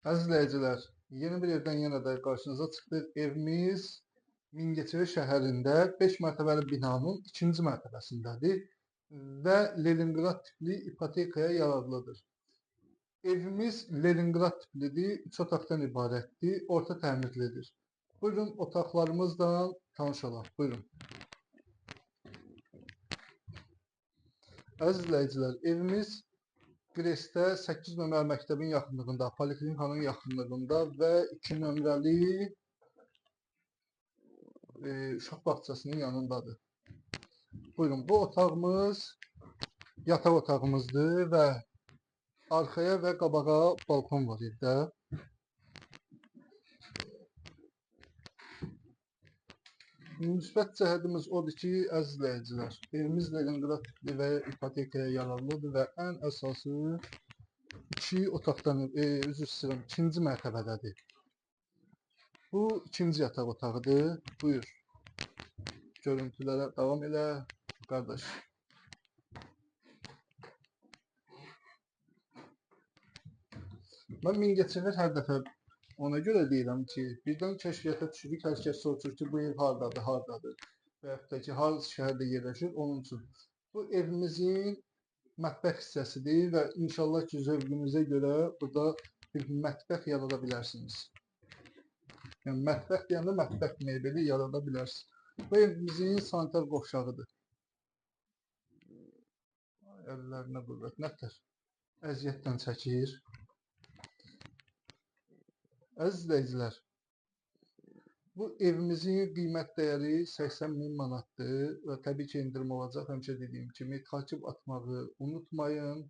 Əziz izləyicilər, yeni bir evdən yenə də qarşınıza çıxdıq. Evimiz Mingəçevir şəhərində 5 mərtəbəli binanın ikinci mərtəbəsindədir və Leningrad tipli ipotekaya yararlıdır. Evimiz Leningrad tiplidir, 3 otaqdan ibarətdir, orta təmirlidir. Buyurun otaqlarımızla tanış olaq. Buyurun. Əziz izləyicilər, evimiz Brestdə 8 nömrəli məktəbin yaxınlığında, poliklinikanın yaxınlığında və 2 nömrəli uşaq bağçasının yanındadır. Buyurun, bu otağımız yataq otağımızdır və arxaya və qabağa balkon var evdə. Müsbət cəhətimiz odur ki, əziz izləyicilər, evimiz Leningrad tipli və ipotekaya yararlıdır və ən əsası 2 otaqdan, üzr istəyirəm, 2-ci mərtəbədədir. Bu 2-ci yataq otağıdır. Buyur, görüntülərə davam elə, qardaş. Mən Mingəçevir hər dəfə ona görə deyirəm ki, birdən kəşfiyyata düşürük, hər kəs soruşur ki, bu ev hardadır, hardadır və yaxud da ki, hansı şəhərdə yerləşir, onun üçün. Bu evimizin mətbəx hissəsidir və inşallah ki, zövqünüzə görə burada bir mətbəx yarada bilərsiniz. Yəni, mətbəx deyəndə mətbəx mebeli yarada bilərsiniz. Bu evimizin sanitar qovşağıdır. Əllərinə qüvvət, nətər əziyyətdən çəkir. Əziz izləyicilər, bu evimizin qiymət dəyəri 80.000 manatdır və təbii ki, endirim olacaq. Həmişə dediyim kimi, takib atmağı unutmayın.